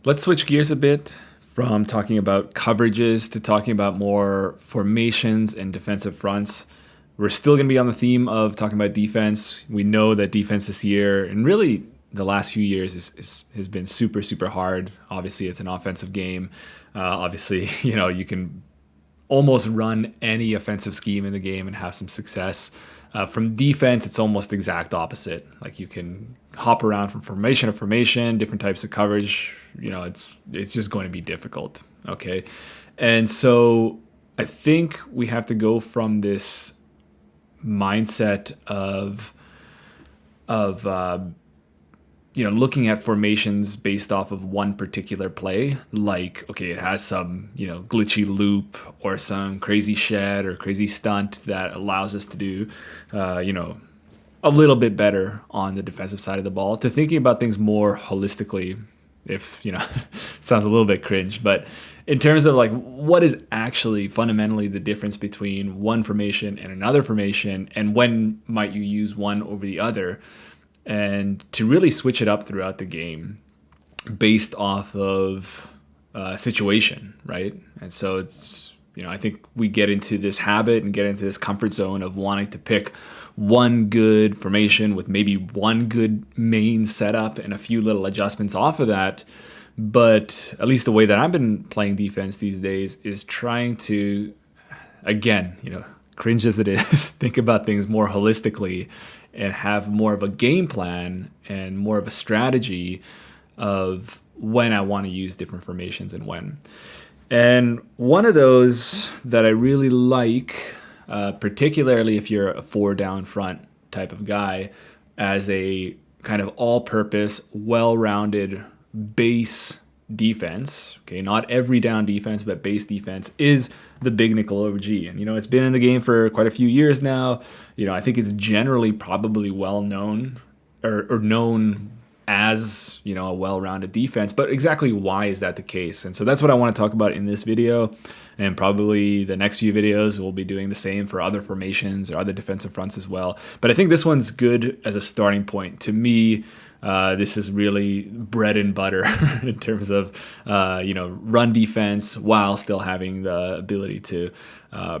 Let's switch gears a bit from talking about coverages to talking about more formations and defensive fronts. We're still going to be on the theme of talking about defense. We know that defense this year and really the last few years has been super, super hard. Obviously, it's an offensive game. Obviously, you can almost run any offensive scheme in the game and have some success. From defense, it's almost the exact opposite. Like you can hop around from formation to formation, different types of coverage. It's just going to be difficult. Okay, and so I think we have to go from this mindset of looking at formations based off of one particular play, like, okay, it has some, glitchy loop or some crazy shed or crazy stunt that allows us to do, a little bit better on the defensive side of the ball, to thinking about things more holistically, if, it sounds a little bit cringe, but in terms of like what is actually fundamentally the difference between one formation and another formation, and when might you use one over the other, and to really switch it up throughout the game based off of situation, right? And so it's, I think we get into this habit and get into this comfort zone of wanting to pick one good formation with maybe one good main setup and a few little adjustments off of that. But at least the way that I've been playing defense these days is trying to, again, cringe as it is, think about things more holistically and have more of a game plan and more of a strategy of when I want to use different formations and when. And one of those that I really like, particularly if you're a 4-down front type of guy, as a kind of all-purpose, well-rounded base defense, okay, not every down defense, but base defense, is the big nickel over G. And, it's been in the game for quite a few years now. I think it's generally probably well known or known as, a well-rounded defense. But exactly why is that the case? And so that's what I want to talk about in this video. And probably the next few videos we'll be doing the same for other formations or other defensive fronts as well. But I think this one's good as a starting point. To me, this is really bread and butter in terms of, run defense while still having the ability to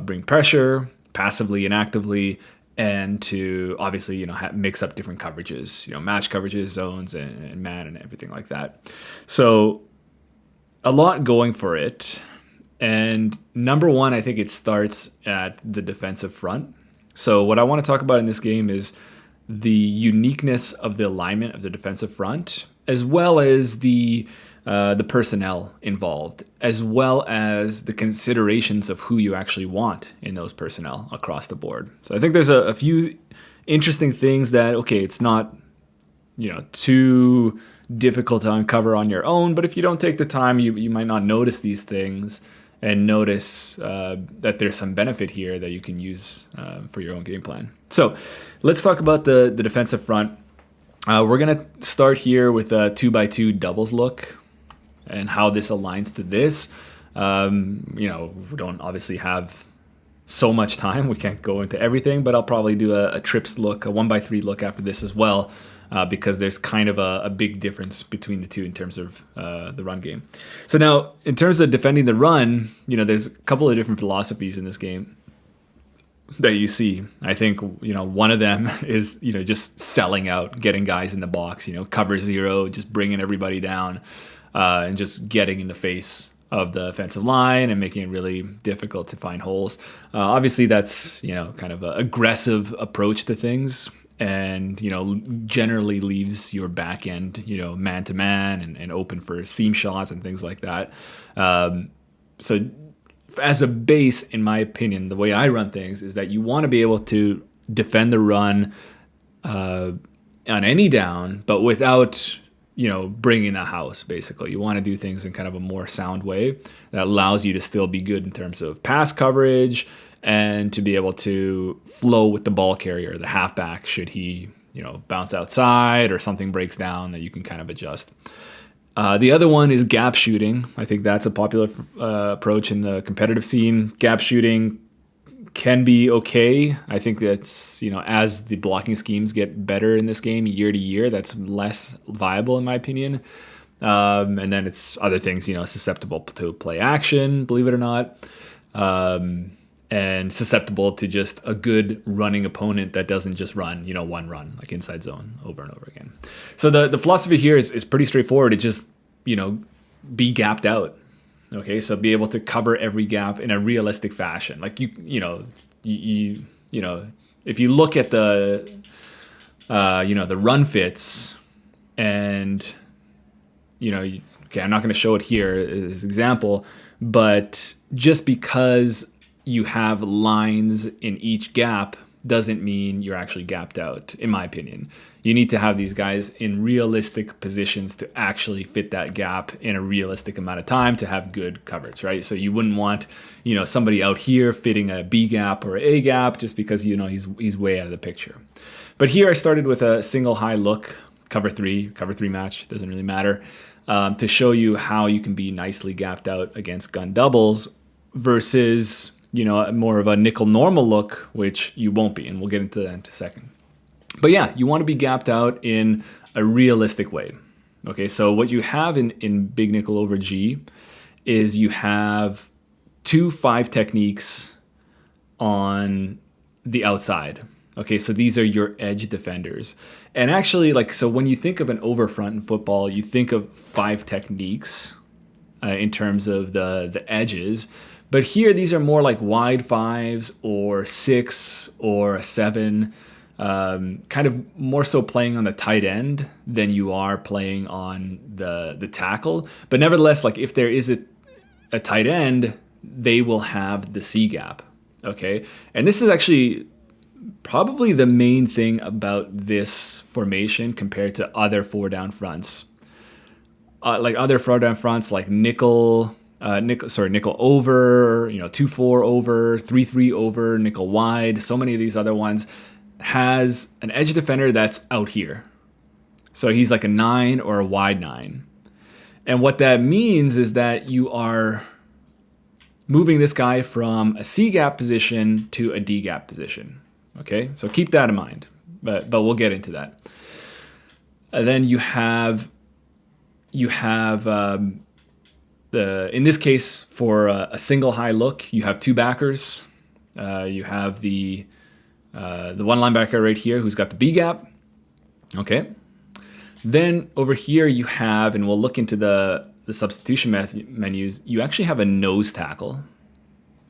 bring pressure passively and actively, and to obviously, mix up different coverages, match coverages, zones, and man, and everything like that. So a lot going for it. And number one, I think it starts at the defensive front. So what I want to talk about in this game is the uniqueness of the alignment of the defensive front, as well as the personnel involved, as well as the considerations of who you actually want in those personnel across the board. So I think there's a few interesting things that, okay, it's not, too difficult to uncover on your own, but if you don't take the time, you might not notice these things and notice that there's some benefit here that you can use for your own game plan. So let's talk about the defensive front. We're going to start here with a 2x2 doubles look and how this aligns to this. We don't obviously have so much time. We can't go into everything, but I'll probably do a trips look, a 1x3 look after this as well, because there's kind of a big difference between the two in terms of the run game. So now, in terms of defending the run, there's a couple of different philosophies in this game that you see. I think, one of them is, just selling out, getting guys in the box, cover zero, just bringing everybody down, and just getting in the face of the offensive line and making it really difficult to find holes. Obviously, that's, kind of an aggressive approach to things, and, generally leaves your back end, man to man and open for seam shots and things like that. So as a base, in my opinion, the way I run things is that you want to be able to defend the run on any down, but without, bringing the house, basically. You want to do things in kind of a more sound way that allows you to still be good in terms of pass coverage and to be able to flow with the ball carrier, the halfback, should he, bounce outside or something breaks down, that you can kind of adjust. The other one is gap shooting. I think that's a popular approach in the competitive scene. Gap shooting can be okay. I think that's, as the blocking schemes get better in this game year to year, that's less viable in my opinion. And then it's other things, susceptible to play action, believe it or not. And susceptible to just a good running opponent that doesn't just run, one run, like inside zone over and over again. So the philosophy here is pretty straightforward. It just, be gapped out. Okay, so be able to cover every gap in a realistic fashion. Like you if you look at the the run fits, and okay, I'm not going to show it here as an example, but just because you have lines in each gap doesn't mean you're actually gapped out, in my opinion. You need to have these guys in realistic positions to actually fit that gap in a realistic amount of time to have good coverage, right? So you wouldn't want, somebody out here fitting a B gap or A gap just because, he's way out of the picture. But here I started with a single high look, cover three match, doesn't really matter, to show you how you can be nicely gapped out against gun doubles versus more of a nickel normal look, which you won't be, and we'll get into that in a second. But yeah, you want to be gapped out in a realistic way. Okay, so what you have in big nickel over G is you have 2 5 techniques on the outside. Okay, so these are your edge defenders. And actually, so when you think of an overfront in football, you think of 5 techniques in terms of the edges. But here, these are more like wide 5s or 6 or a 7, kind of more so playing on the tight end than you are playing on the tackle. But nevertheless, if there is a tight end, they will have the C gap. Okay, and this is actually probably the main thing about this formation compared to other 4-down fronts. Other 4-down fronts like nickel over, 2-4 over, 3-3 over, nickel wide. So many of these other ones has an edge defender that's out here. So he's like a 9 or a wide 9. And what that means is that you are moving this guy from a C gap position to a D gap position. Okay, so keep that in mind, but we'll get into that. And then you have in this case for a single high look, you have 2 backers. You have the one linebacker right here who's got the B gap. Okay, then over here you have, and we'll look into the substitution menus. You actually have a nose tackle.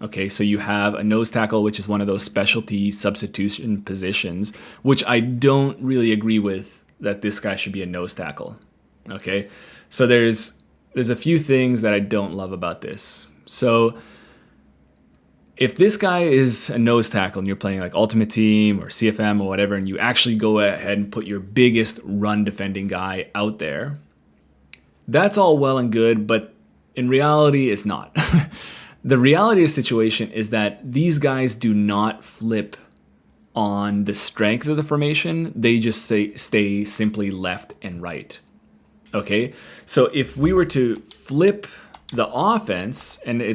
Okay, so you have a nose tackle, which is one of those specialty substitution positions, which I don't really agree with that this guy should be a nose tackle. Okay, so there's a few things that I don't love about this. So if this guy is a nose tackle and you're playing like Ultimate Team or CFM or whatever, and you actually go ahead and put your biggest run defending guy out there, that's all well and good, but in reality, it's not. The reality of the situation is that these guys do not flip on the strength of the formation. They just stay simply left and right. Okay, so if we were to flip the offense, and I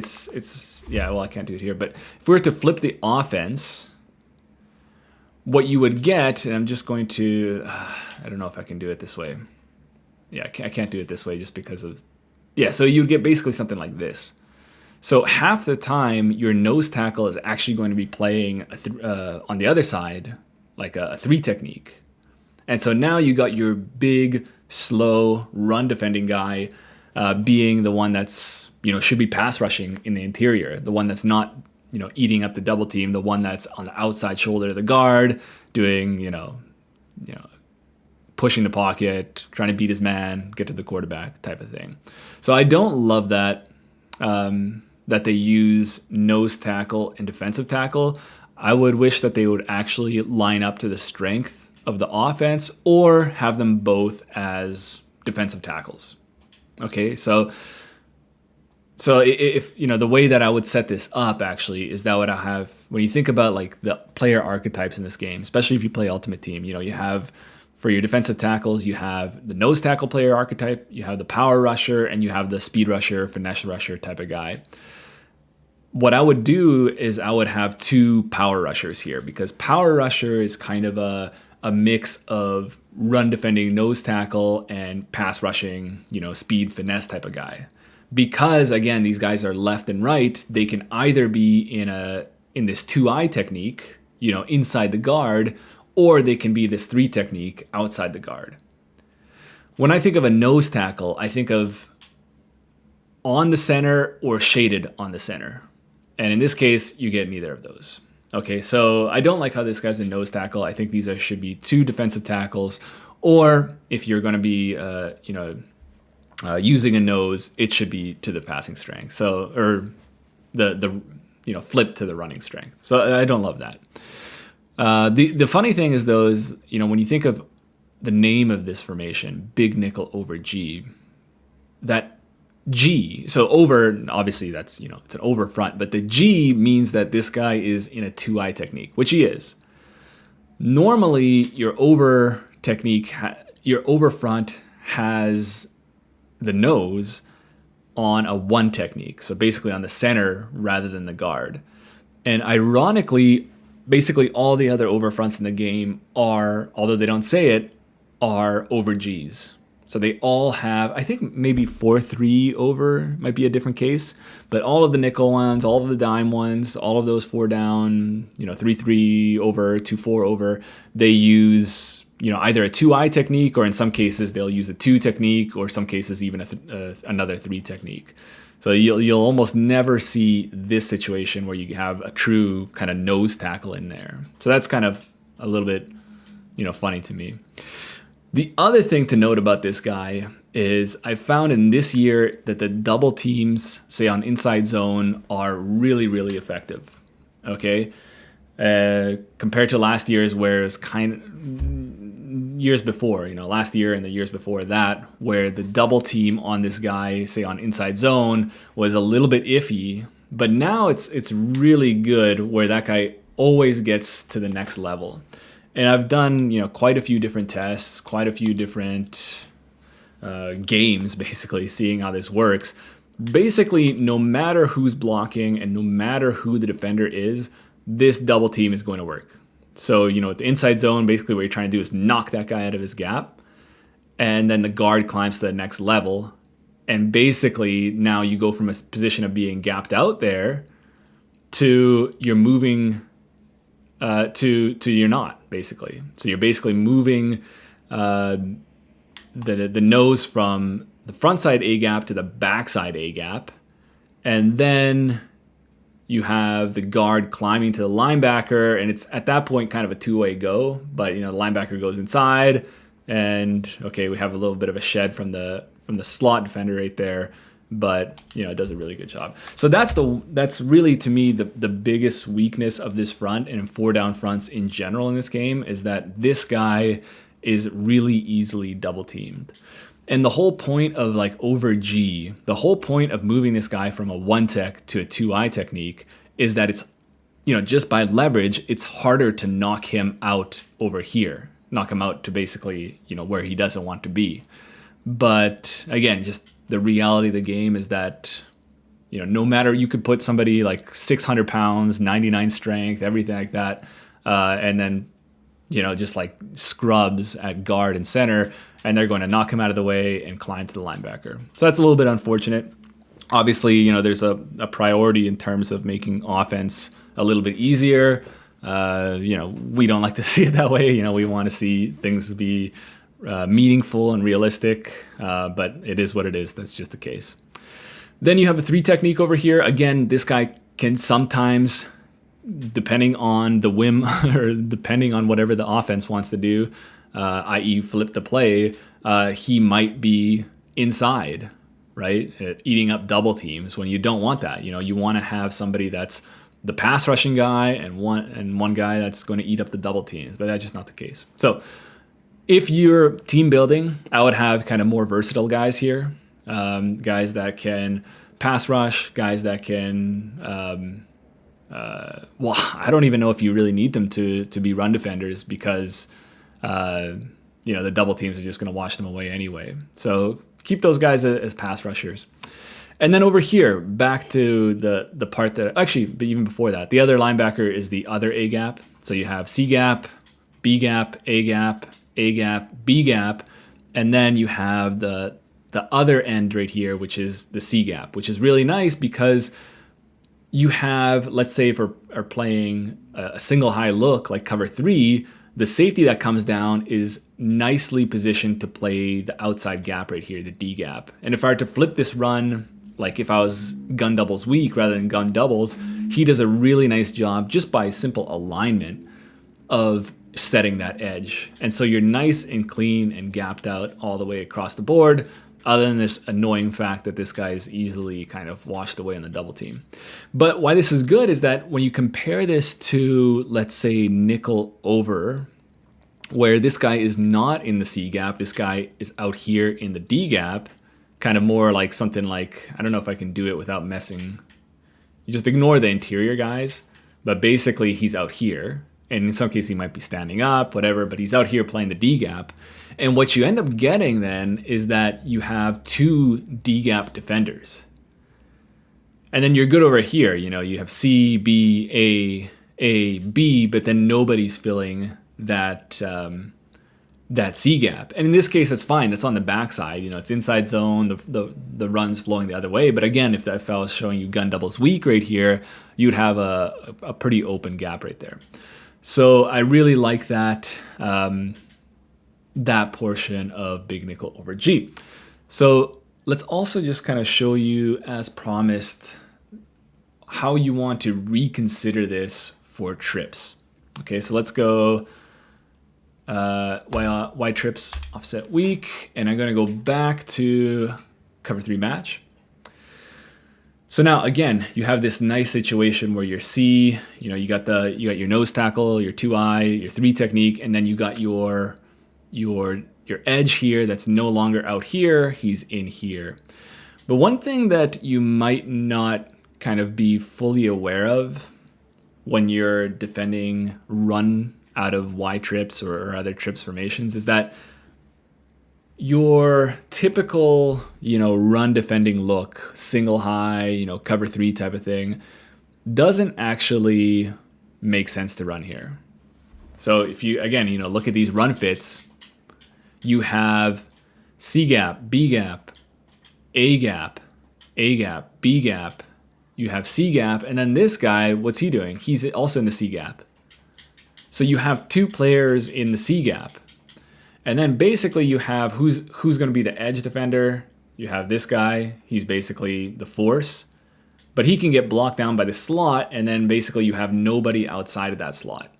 can't do it here, but if we were to flip the offense, what you would get, and I'm just going to, I don't know if I can do it this way. Yeah, I can't do it this way just because of, so you'd get basically something like this. So half the time, your nose tackle is actually going to be playing on the other side, like a 3 technique. And so now you got your big, slow, run defending guy being the one that's, should be pass rushing in the interior, the one that's not, eating up the double team, the one that's on the outside shoulder of the guard, doing, pushing the pocket, trying to beat his man, get to the quarterback type of thing. So I don't love that. That they use nose tackle and defensive tackle. I would wish that they would actually line up to the strength of the offense or have them both as defensive tackles. Okay, so if the way that I would set this up actually is that what I have when you think about like the player archetypes in this game, especially if you play Ultimate Team, you have for your defensive tackles, you have the nose tackle player archetype, you have the power rusher, and you have the speed rusher, finesse rusher type of guy. What I would do is I would have 2 power rushers here because power rusher is kind of a a mix of run defending nose tackle and pass rushing, speed finesse type of guy. Because again, these guys are left and right, they can either be in this 2-eye technique, inside the guard, or they can be this 3 technique outside the guard. When I think of a nose tackle, I think of on the center or shaded on the center. And in this case, you get neither of those. Okay, so I don't like how this guy's a nose tackle. I think these should be 2 defensive tackles. Or if you're going to be, using a nose, it should be to the passing strength. So, or the flip to the running strength. So I don't love that. The funny thing is though is, when you think of the name of this formation, big nickel over G, that G, so over, obviously that's, it's an over front, but the G means that this guy is in a 2-eye technique, which he is. Normally your over technique, your over front has the nose on a 1 technique. So basically on the center rather than the guard. And ironically, basically all the other over fronts in the game are, although they don't say it, are over Gs. So they all have, I think maybe 4-3 over might be a different case, but all of the nickel ones, all of the dime ones, all of those 4 down, 3-3 over, 2-4 over, they use, either a 2-eye technique, or in some cases they'll use a 2 technique, or some cases even another 3 technique. So you'll almost never see this situation where you have a true kind of nose tackle in there. So that's kind of a little bit, funny to me. The other thing to note about this guy is I found in this year that the double teams, say on inside zone, are really, really effective. Okay, compared to last year's, where it's kind of years before, last year and the years before that, where the double team on this guy, say on inside zone, was a little bit iffy. But now it's really good, where that guy always gets to the next level. And I've done, quite a few different tests, quite a few different games, basically, seeing how this works. Basically, no matter who's blocking and no matter who the defender is, this double team is going to work. So, at the inside zone, basically what you're trying to do is knock that guy out of his gap. And then the guard climbs to the next level. And basically, now you go from a position of being gapped out there to you're moving to you're not, basically. So you're basically moving the nose from the front side A gap to the back side A gap, and then you have the guard climbing to the linebacker, and it's at that point kind of a 2-way go. But the linebacker goes inside, and okay, we have a little bit of a shed from the slot defender right there. But it does a really good job. So that's really, to me, the biggest weakness of this front and 4-down fronts in general in this game, is that this guy is really easily double teamed. And the whole point of over G, the whole point of moving this guy from a 1 tech to a 2-eye technique is that it's, just by leverage, it's harder to knock him out over here, knock him out to basically, where he doesn't want to be. But again, just the reality of the game is that, no matter, you could put somebody 600 pounds, 99 strength, everything like that, and then, just scrubs at guard and center, and they're going to knock him out of the way and climb to the linebacker. So that's a little bit unfortunate. Obviously, there's a priority in terms of making offense a little bit easier. We don't like to see it that way. We want to see things be meaningful and realistic, but it is what it is. That's just the case. Then you have a 3 technique over here. Again, this guy can sometimes, depending on the whim or depending on whatever the offense wants to do, i.e. flip the play, he might be inside, right? Eating up double teams when you don't want that. You want to have somebody that's the pass rushing guy and one guy that's going to eat up the double teams, but that's just not the case. So if you're team building, I would have kind of more versatile guys here, guys that can pass rush, guys that can, I don't even know if you really need them to be run defenders, because, the double teams are just going to wash them away anyway. So keep those guys as pass rushers. And then over here, back to the part that, actually, but even before that, the other linebacker is the other A gap. So you have C gap, B gap, A gap, A gap, B gap, and then you have the other end right here, which is the C gap, which is really nice because you have, let's say if we're playing a single high look like cover 3, the safety that comes down is nicely positioned to play the outside gap right here, the D gap. And if I were to flip this run, like if I was gun doubles weak rather than gun doubles, he does a really nice job just by simple alignment of setting that edge. And so you're nice and clean and gapped out all the way across the board, other than this annoying fact that this guy is easily kind of washed away in the double team. But why this is good is that when you compare this to, let's say, nickel over, where this guy is not in the C gap, this guy is out here in the D gap, kind of more like something like, I don't know if I can do it without messing. You just ignore the interior guys, but basically he's out here. And in some cases he might be standing up, whatever, but he's out here playing the D gap. And what you end up getting then is that you have 2 D gap defenders. And then you're good over here. You know, you have C, B, A, B, but then nobody's filling that that C gap. And in this case, that's fine. That's on the backside. You know, it's inside zone. The run's flowing the other way. But again, if I was showing you gun doubles weak right here, you'd have a pretty open gap right there. So I really like that that portion of big nickel over G. So let's also just kind of show you, as promised, how you want to reconsider this for trips. Okay, so let's go Y trips offset weak, and I'm going to go back to cover 3 match. So now again, you have this nice situation where your C, you know, you got your nose tackle, your 2-eye, your 3 technique, and then you got your edge here that's no longer out here, he's in here. But one thing that you might not kind of be fully aware of when you're defending run out of Y trips or other trips formations is that your typical, you know, run defending look, single high, you know, cover 3 type of thing, doesn't actually make sense to run here. So if you, again, you know, look at these run fits, you have C gap, B gap, A gap, A gap, B gap, you have C gap, and then this guy, what's he doing? He's also in the C gap. So you have 2 players in the C gap. And then basically you have who's going to be the edge defender. You have this guy. He's basically the force. But he can get blocked down by the slot, and then basically you have nobody outside of that slot.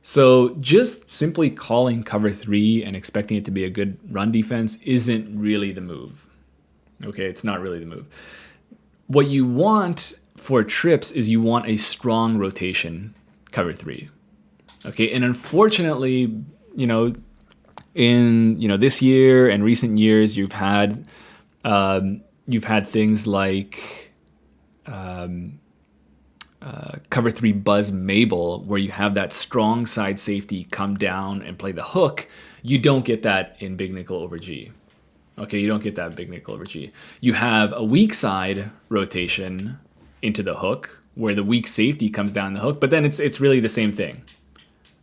So just simply calling cover 3 and expecting it to be a good run defense isn't really the move. Okay, it's not really the move. What you want for trips is you want a strong rotation cover 3. Okay, and unfortunately, you know, in this year and recent years, you've had things like cover 3 Buzz Mabel, where you have that strong side safety come down and play the hook. You don't get that in big nickel over G. Okay, you don't get that big nickel over G. You have a weak side rotation into the hook, where the weak safety comes down the hook, but then it's really the same thing,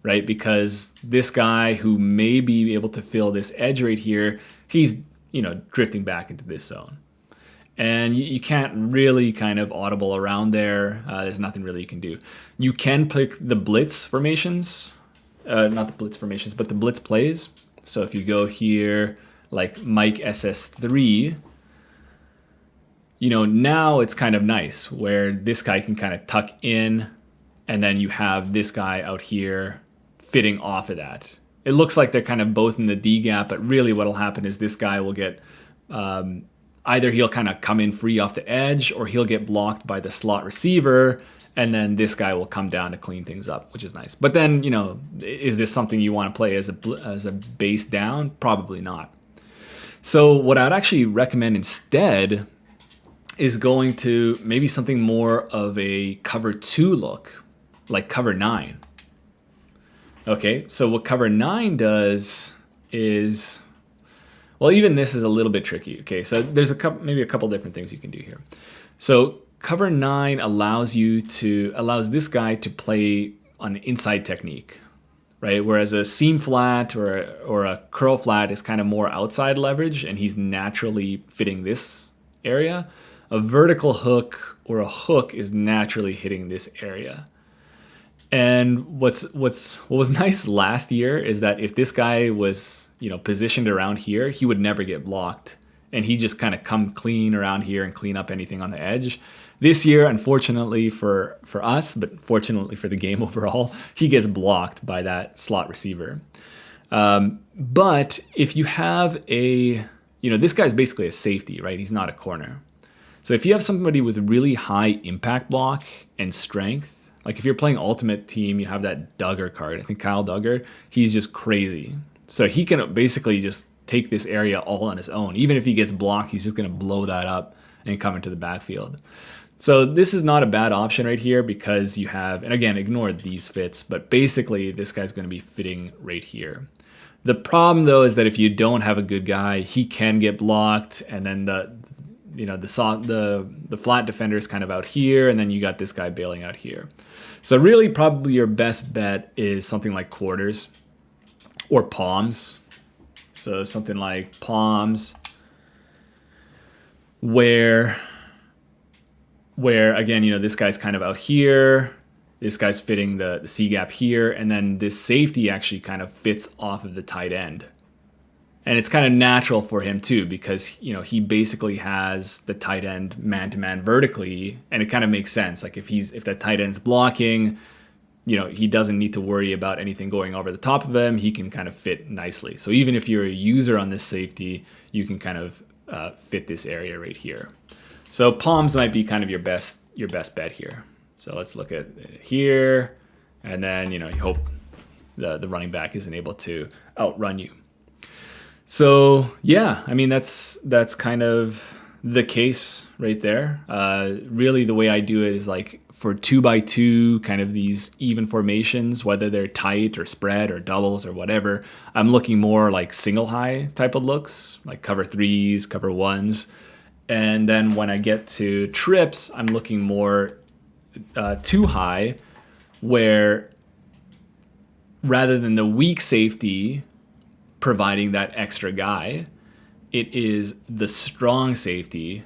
right? Because this guy who may be able to fill this edge right here, he's, you know, drifting back into this zone. And you can't really kind of audible around there. There's nothing really you can do. You can pick the blitz formations, not the blitz formations, but the blitz plays. So if you go here, like Mike SS3, you know, now it's kind of nice where this guy can kind of tuck in, and then you have this guy out here fitting off of that. It looks like they're kind of both in the D gap, but really what'll happen is this guy will get, either he'll kind of come in free off the edge, or he'll get blocked by the slot receiver, and then this guy will come down to clean things up, which is nice. But then, you know, is this something you want to play as a base down? Probably not. So what I'd actually recommend instead is going to maybe something more of a cover 2 look, like cover 9. Okay, so what cover 9 does is, well, even this is a little bit tricky. Okay, so there's maybe a couple different things you can do here. So cover 9 allows this guy to play on inside technique. right? Whereas a seam flat or a curl flat is kind of more outside leverage, and he's naturally fitting this area. A vertical hook or a hook is naturally hitting this area. And what was nice last year is that if this guy was, positioned around here, he would never get blocked, and he just kind of come clean around here and clean up anything on the edge. This year, unfortunately for us, but fortunately for the game overall, he gets blocked by that slot receiver. But if you have this guy's basically a safety, right? He's not a corner. So if you have somebody with really high impact block and strength, like if you're playing Ultimate Team, you have that Duggar card. I think Kyle Duggar, he's just crazy. So he can basically just take this area all on his own. Even if he gets blocked, he's just going to blow that up and come into the backfield. So this is not a bad option right here because you have, and again, ignore these fits, but basically this guy's going to be fitting right here. The problem though is that if you don't have a good guy, he can get blocked, and then the flat defender is kind of out here, and then you got this guy bailing out here. So really probably your best bet is something like quarters or palms. So something like palms where again, this guy's kind of out here, this guy's fitting the C gap here, and then this safety actually kind of fits off of the tight end. And it's kind of natural for him too, because he basically has the tight end man-to-man vertically, and it kind of makes sense. Like if that tight end's blocking, he doesn't need to worry about anything going over the top of him. He can kind of fit nicely. So even if you're a user on this safety, you can kind of fit this area right here. So palms might be kind of your best bet here. So let's look at here, and then you hope the running back isn't able to outrun you. So yeah, I mean that's kind of the case right there. Really, the way I do it is like for 2x2, kind of these even formations, whether they're tight or spread or doubles or whatever. I'm looking more like single high type of looks, like cover 3s, cover 1s, and then when I get to trips, I'm looking more 2 high, where rather than the weak safety providing that extra guy, it is the strong safety,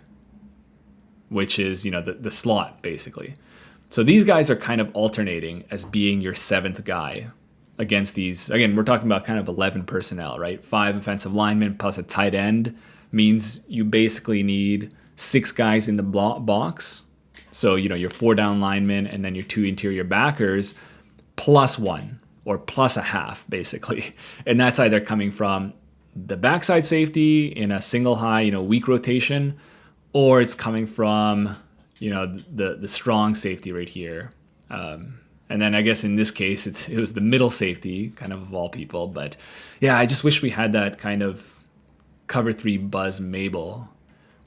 which is the slot basically. So these guys are kind of alternating as being your 7th guy against these. Again, we're talking about kind of 11 personnel, right? 5 offensive linemen plus a tight end means you basically need 6 guys in the box. So your 4 down linemen and then your 2 interior backers plus 1 or plus a half basically. And that's either coming from the backside safety in a single high, weak rotation, or it's coming from, the strong safety right here. And then I guess in this case, it was the middle safety kind of all people. But yeah, I just wish we had that kind of cover 3 Buzz Mabel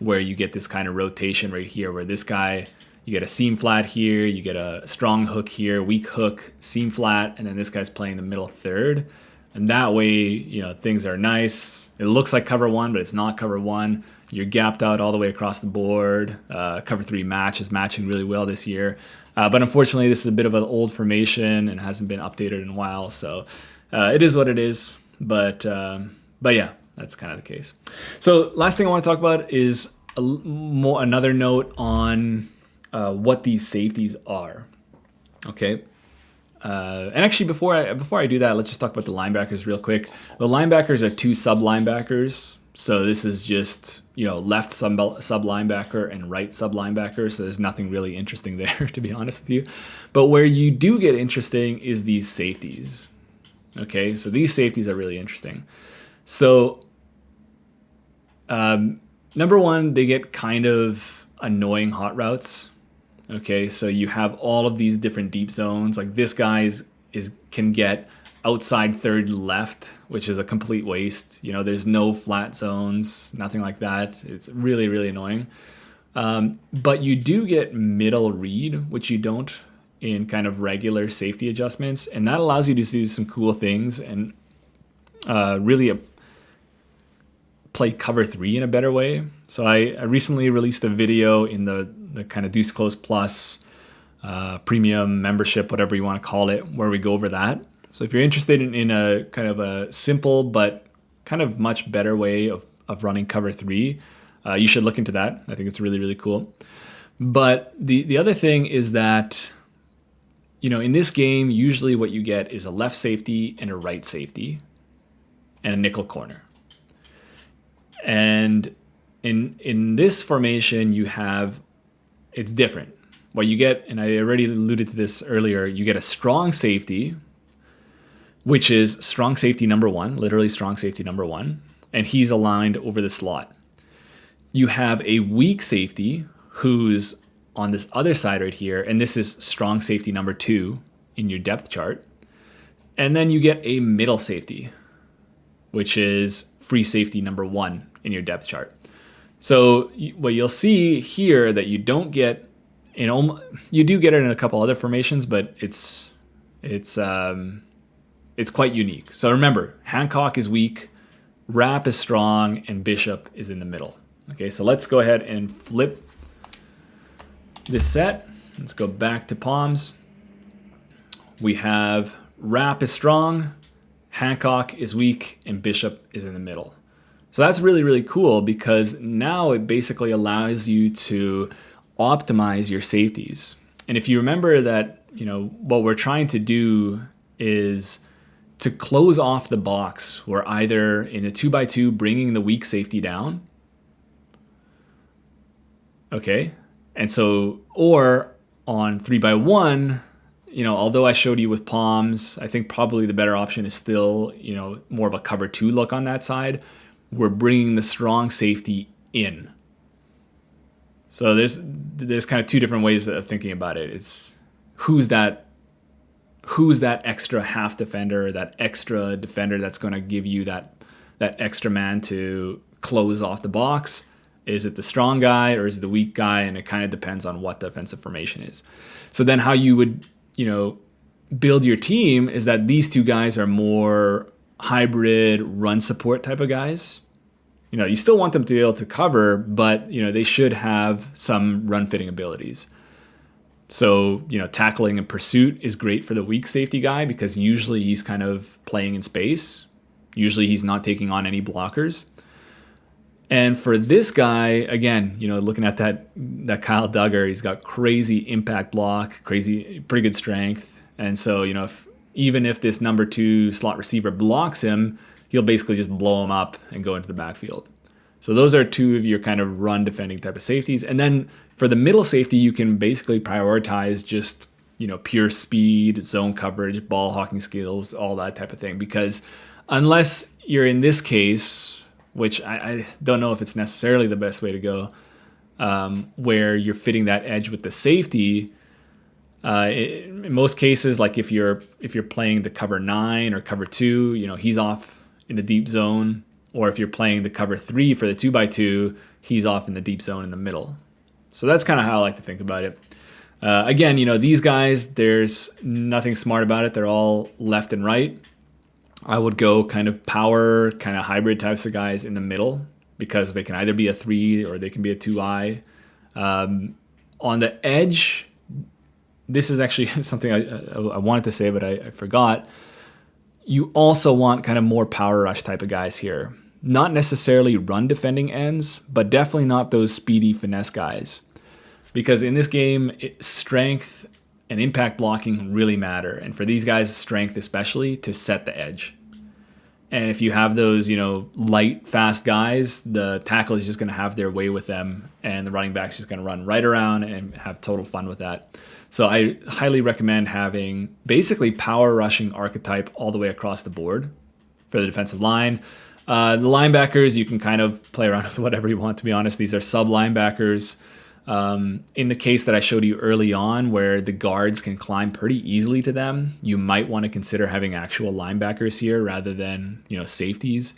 where you get this kind of rotation right here where this guy, you get a seam flat here, you get a strong hook here, weak hook, seam flat, and then this guy's playing the middle third. And that way, things are nice. It looks like cover 1, but it's not cover 1. You're gapped out all the way across the board. Cover 3 match is matching really well this year. But unfortunately, this is a bit of an old formation and hasn't been updated in a while. So it is what it is. But yeah, that's kind of the case. So last thing I want to talk about is another note on what these safeties are. Okay. And actually, before I do that, let's just talk about the linebackers real quick. The linebackers are 2 sub linebackers. So this is just, left sub linebacker and right sub linebacker. So there's nothing really interesting there, to be honest with you. But where you do get interesting is these safeties. Okay, so these safeties are really interesting. So number one, they get kind of annoying hot routes. Okay, so you have all of these different deep zones. Like this guy can get outside third left, which is a complete waste. There's no flat zones, nothing like that. It's really, really annoying. But you do get middle read, which you don't in kind of regular safety adjustments. And that allows you to do some cool things and really play cover 3 in a better way. So I recently released a video in the kind of Deuce Close Plus premium membership, whatever you want to call it, where we go over that. So if you're interested in a kind of a simple but kind of much better way of running cover three, you should look into that. I think it's really, really cool. But the other thing is that, in this game, usually what you get is a left safety and a right safety and a nickel corner. And in this formation, it's different. What you get, and I already alluded to this earlier, you get a strong safety, which is strong safety number one, literally strong safety number one, and he's aligned over the slot. You have a weak safety who's on this other side right here, and this is strong safety number two in your depth chart. And then you get a middle safety, which is free safety number one in your depth chart. So what you'll see here that you don't get you do get it in a couple other formations, but it's quite unique. So remember, Hancock is weak, Rap is strong, and Bishop is in the middle. Okay, so let's go ahead and flip this set. Let's go back to Palms. We have Rap is strong, Hancock is weak, and Bishop is in the middle. So that's really, really cool because now it basically allows you to optimize your safeties. And if you remember that, what we're trying to do is to close off the box. We're either in a 2x2 bringing the weak safety down. Okay. And so, or on 3x1, although I showed you with Palms, I think probably the better option is still, more of a cover two look on that side. We're bringing the strong safety in. So there's kind of two different ways of thinking about it. It's who's that extra half defender, that extra defender that's going to give you that extra man to close off the box. Is it the strong guy or is it the weak guy? And it kind of depends on what the offensive formation is. So then how you would, build your team is that these two guys are more hybrid run support type of guys. You still want them to be able to cover, but, they should have some run fitting abilities. So, tackling and pursuit is great for the weak safety guy because usually he's kind of playing in space. Usually he's not taking on any blockers. And for this guy, again, looking at that Kyle Duggar, he's got crazy impact block, pretty good strength. And so, even if this number two slot receiver blocks him, he'll basically just blow him up and go into the backfield. So those are two of your kind of run defending type of safeties. And then for the middle safety, you can basically prioritize just, pure speed, zone coverage, ball hawking skills, all that type of thing. Because unless you're in this case, which I don't know if it's necessarily the best way to go, where you're fitting that edge with the safety. In most cases, like if you're playing the cover 9 or cover 2, he's off in the deep zone, or if you're playing the cover 3 for the 2x2, he's off in the deep zone in the middle. So that's kind of how I like to think about it. Again, these guys, there's nothing smart about it. They're all left and right. I would go kind of power, kind of hybrid types of guys in the middle because they can either be a 3 or they can be a 2i. On the edge, this is actually something I wanted to say, but I forgot. You also want kind of more power rush type of guys here. Not necessarily run defending ends, but definitely not those speedy finesse guys. Because in this game, strength and impact blocking really matter. And for these guys, strength especially to set the edge. And if you have those, light, fast guys, the tackle is just going to have their way with them. And the running back's just going to run right around and have total fun with that. So I highly recommend having basically power rushing archetype all the way across the board for the defensive line. The linebackers, you can kind of play around with whatever you want, to be honest. These are sub linebackers. In the case that I showed you early on where the guards can climb pretty easily to them, you might want to consider having actual linebackers here rather than, safeties.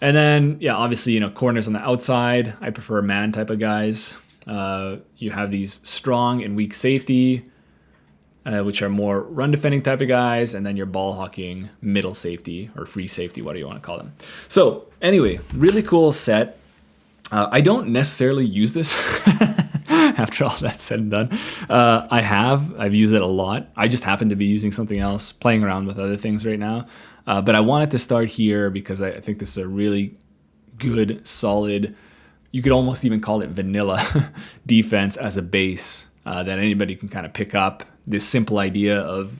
And then, obviously, corners on the outside. I prefer man type of guys. You have these strong and weak safety, which are more run defending type of guys, and then your ball hawking middle safety or free safety, whatever you want to call them. So anyway, really cool set. I don't necessarily use this after all that's said and done. I've used it a lot. I just happen to be using something else, playing around with other things right now. But I wanted to start here because I think this is a really good, solid, you could almost even call it vanilla defense as a base that anybody can kind of pick up. This simple idea of,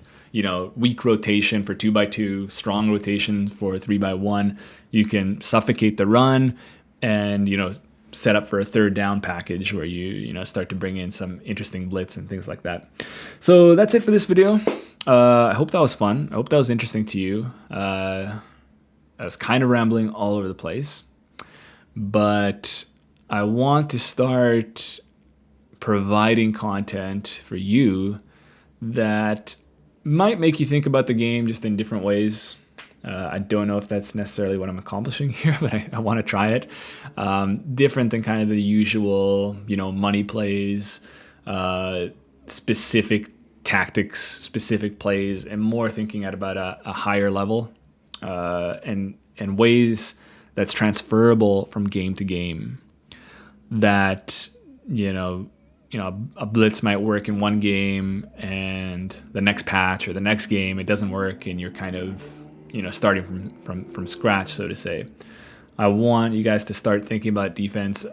weak rotation for 2x2, strong rotation for 3x1. You can suffocate the run and, set up for a third down package where you start to bring in some interesting blitz and things like that. So that's it for this video. I hope that was fun. I hope that was interesting to you. I was kind of rambling all over the place, but I want to start providing content for you that might make you think about the game just in different ways. I don't know if that's necessarily what I'm accomplishing here, but I want to try it. Different than kind of the usual, money plays, specific tactics, specific plays, and more thinking at about a higher level, and ways that's transferable from game to game. That, a blitz might work in one game and the next patch or the next game it doesn't work and you're kind of starting from scratch, so to say. I want you guys to start thinking about defense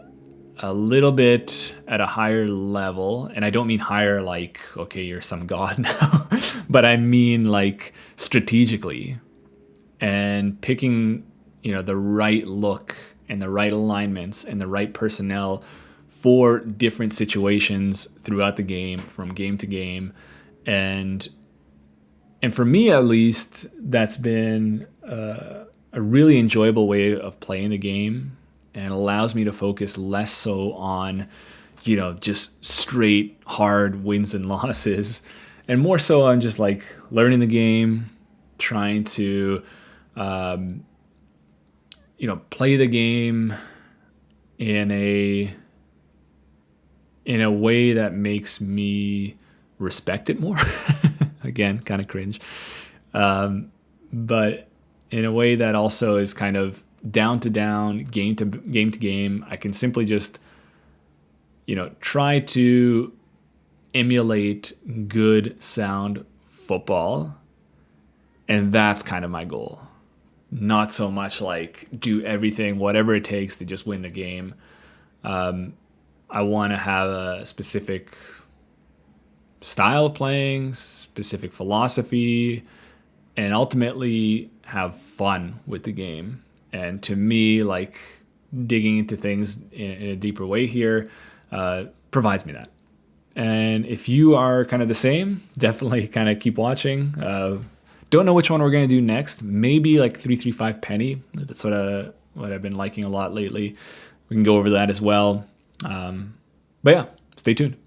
a little bit at a higher level, and I don't mean higher like, okay, you're some god now, but I mean like strategically, and picking the right look and the right alignments and the right personnel for different situations throughout the game, from game to game. And for me, at least, that's been a really enjoyable way of playing the game, and allows me to focus less so on, just straight hard wins and losses, and more so on just like learning the game, trying to, play the game in a way that makes me respect it more. Again, kind of cringe. But in a way that also is kind of down to down, game to game. I can simply just, try to emulate good, sound football. And that's kind of my goal. Not so much like do everything, whatever it takes to just win the game. I want to have a specific style of playing, specific philosophy, and ultimately have fun with the game. And to me, like, digging into things in a deeper way here provides me that. And if you are kind of the same, definitely kind of keep watching. Don't know which one we're going to do next. Maybe like 335 Penny. That's what I've been liking a lot lately. We can go over that as well. But yeah, stay tuned.